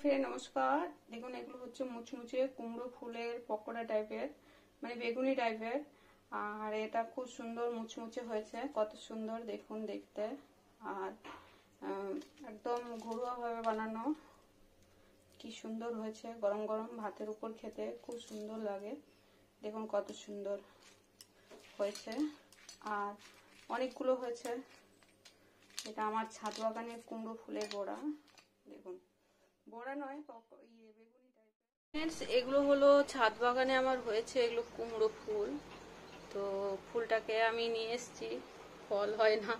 ফিরে নমস্কার। দেখুন এগুলো হচ্ছে মুচমুচে কুমড়ো ফুলের পকোড়া টাইপের, মানে বেগুনি টাইপের। আর এটা খুব সুন্দর মুচমুচে হয়েছে, কত সুন্দর দেখুন দেখতে। আর একদম ঘরোয়া ভাবে বানানো, কি সুন্দর হয়েছে। গরম গরম ভাতের উপর খেতে খুব সুন্দর লাগে। দেখুন কত সুন্দর হয়েছে, আর অনেকগুলো হয়েছে। এটা আমার ছাদ বাগানের কুমড়ো ফুলের বড়া। দেখুন বড়া নয়, বেগুনি টাইপের। এগুলো হলো ছাদ বাগানে আমার হয়েছে, এগুলো কুমড়ো ফুল। তো ফুলটাকে আমি নিয়ে এসেছি, ফল হয় না,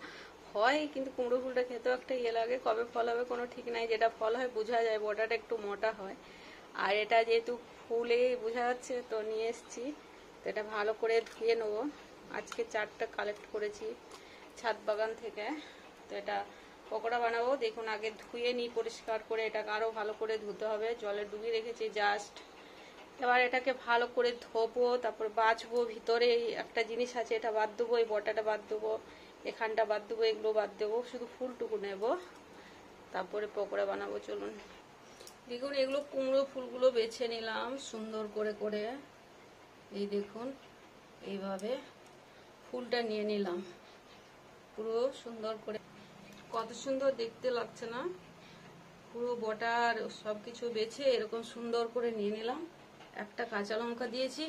হয় কিন্তু কুমড়ো ফুলটা খেতেও একটা ইয়ে লাগে, কবে ফল হবে কোনো ঠিক নাই। যেটা ফল হয় বোঝা যায়, বড়াটা একটু মোটা হয়। আর এটা যেহেতু ফুলে বোঝা যাচ্ছে, তো নিয়ে এসেছি। তো এটা ভালো করে ধুয়ে নেবো। আজকে 4টা কালেক্ট করেছি ছাদ বাগান থেকে। তো এটা পকোড়া বানাবো। দেখুন আগে ধুয়ে নিই পরিষ্কার করে, এটাকে আরো ভালো করে ধুতে হবে, জলে ডুবিয়ে রেখেছি জাস্ট। এবার এটাকে ভালো করে ধোবো, তারপর বাছবো। ভিতরে একটা জিনিস আছে, এটা বাদ দেবো, এই বটাটা বাদ দেবো, এখানটা বাদ দেবো, এগুলো বাদ দেবো, শুধু ফুলটুকু নেব, তারপরে পকোড়া বানাবো। চলুন দেখুন, এগুলো কুমড়ো ফুলগুলো বেছে নিলাম সুন্দর করে করে। এই দেখুন এইভাবে ফুলটা নিয়ে নিলাম পুরো সুন্দর করে, কত সুন্দর দেখতে লাগছে না? পুরো বটার সবকিছু বেছে এরকম সুন্দর করে নিয়ে নিলাম। একটা কাঁচা লঙ্কা দিয়েছি,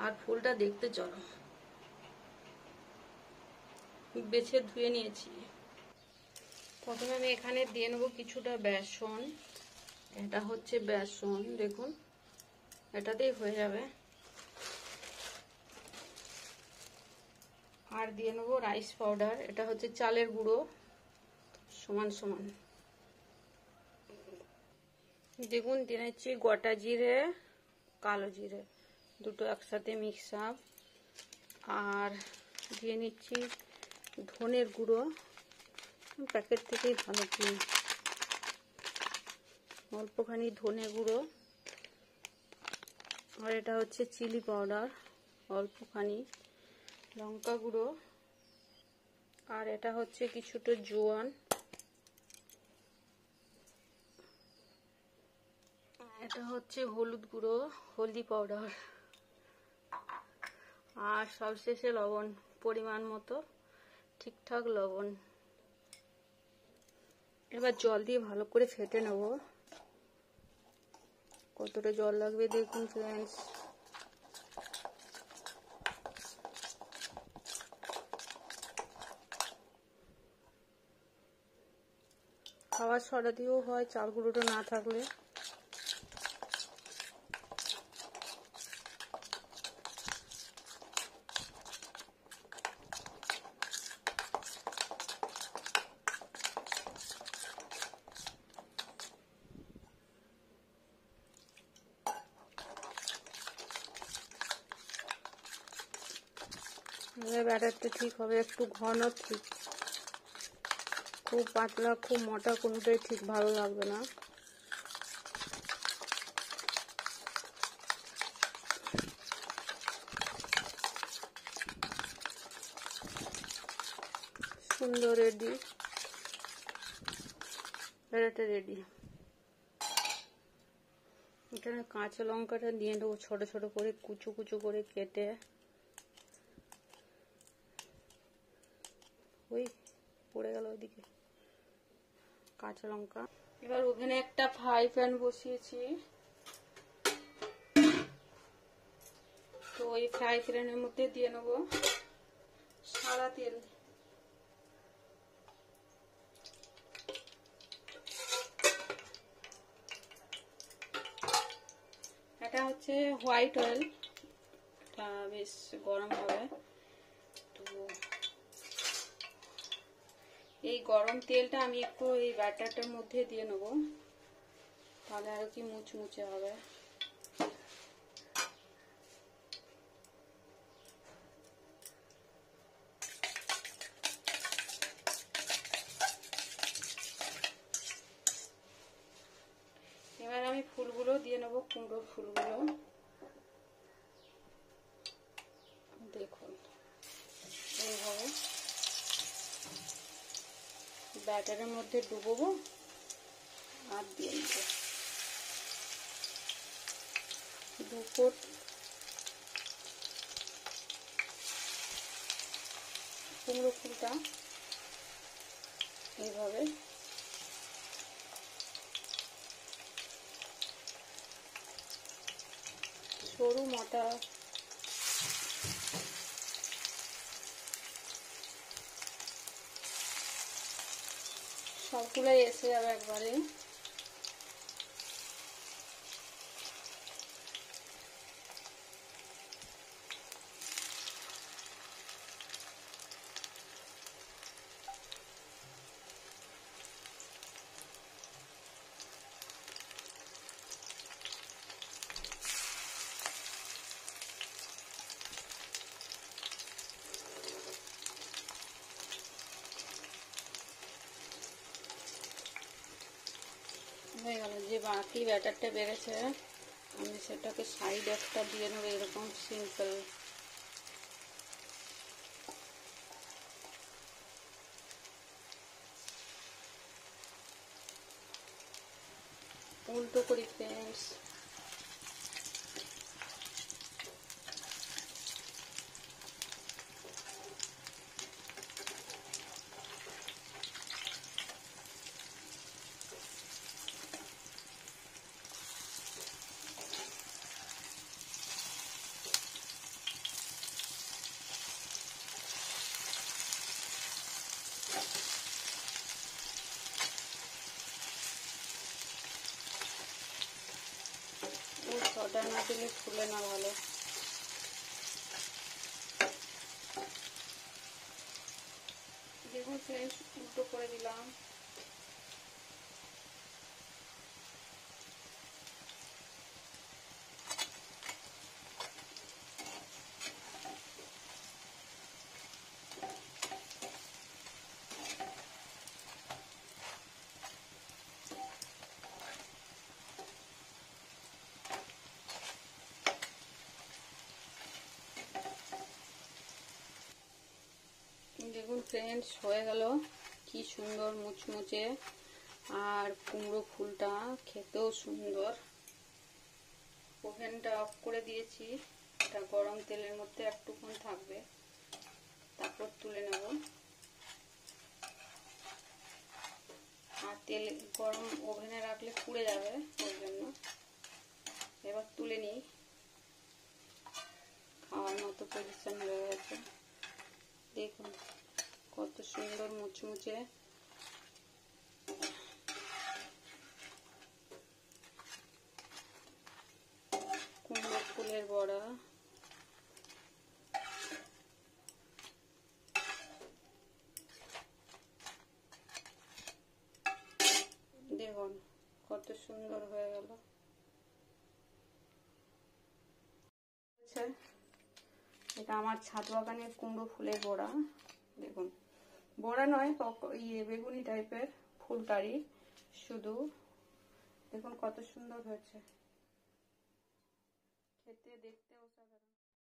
আর ফুলটা দেখতে চরম। বেছে ধুয়ে নিয়েছি। প্রথমে আমি এখানে দিয়ে নেবো কিছুটা বেসন। এটা হচ্ছে বেসন, দেখুন এটাতেই হয়ে যাবে। আর দিয়ে নেবো রাইস পাউডার, এটা হচ্ছে চালের গুঁড়ো, সমান সমান। দেখুন দিয়ে নিচ্ছি গোটা জিরে, কালো জিরে দুটো একসাথে মিক্স আপ। আর দিয়ে নিচ্ছি ধনের গুঁড়ো, প্যাকেট থেকেই ভালো কিনি। অল্পখানি ধনে গুঁড়ো। আর এটা হচ্ছে চিলি পাউডার, অল্পখানি লঙ্কা গুঁড়ো। আর এটা হচ্ছে কিছুটা জোয়ান। এটা হচ্ছে হলুদ গুঁড়ো, হলদি পাউডার। আর সবশেষে লবণ, পরিমাণ মতো ঠিকঠাক লবণ। এবার জল দিয়ে ভালো করে ফেটে নেব। কতটা জল লাগবে দেখুন ফ্রেন্ডস। খাবার সরা দিয়েও হয়, চাল গুঁড়োটা না থাকলে। ব্যাটারটা ঠিক হবে, একটু ঘন ঠিক, খুব পাতলা খুব মোটা কোনোটাই ঠিক ভালো লাগবে না। সুন্দর রেডি, ব্যাটারটা রেডি। এখানে কাঁচা লঙ্কাটা দিয়ে দেবো ছোট ছোট করে, কুচো কুচো করে কেটে। ওই পড়ে গেল ওইদিকে কাঁচা লঙ্কা। এবার ওখানে একটা ফ্রাই প্যান বসিয়েছি, তো ওই ফ্রাই প্যানের মধ্যে দিয়ে নেবো সাদা তেল। এটা হচ্ছে হোয়াইট অয়েল, এটা বেশ গরম হবে। তো এই গরম তেলটা আমি একটু এই ব্যাটারটার মধ্যে দিয়ে নেব, তাহলে আরো কি মুচমুচে হবে। এবার আমি ফুলগুলো দিয়ে নেব, কুমড়ো ফুলগুলো। দেখুন এইভাবে ব্যাটারের মধ্যে ডুবোবো, আর দিয়ে নেব 2 ফুট কুমড়ো ফুলটা এইভাবে সরু মোটা সবগুলোই এসে যাবে একবারে। হয়ে গেল। যে বাকি ব্যাটারটা বেড়েছে আমি সেটাকে সাইড একটা দিয়ে নেব এরকম সিম্পল। উল্টো করি ফ্রেন্ডস। সোডা না দিলে ফুলে না ভালো। দেখুন ফ্রেন্ডস উল্টো করে দিলাম। দেখুন ফ্রেন্ডস হয়ে গেল কি সুন্দর মুচমুচে, আর কুমড়ো ফুলটা খেতেও সুন্দর। ওভেনটা অফ করে দিয়েছি, এটা গরম তেলের মধ্যে একটুক্ষণ থাকবে, তারপর তুলে নেব। আর তেল গরম ওভেনে রাখলে পুড়ে যাবে, ওই জন্য এবার তুলে নিই। খাওয়ার মতো পজিশন হয়ে গেছে। দেখুন কত সুন্দর মুচমুচে। কুমড়ো ফুলের বড়া। দেখুন কত সুন্দর হয়ে গেল। এটা আমার ছাদ বাগানের কুমড়ো ফুলের বড়া। দেখুন বড়া নয়, বেগুনি টাইপের ফুলকারি শুধু। দেখুন কত সুন্দর হয়েছে খেতে।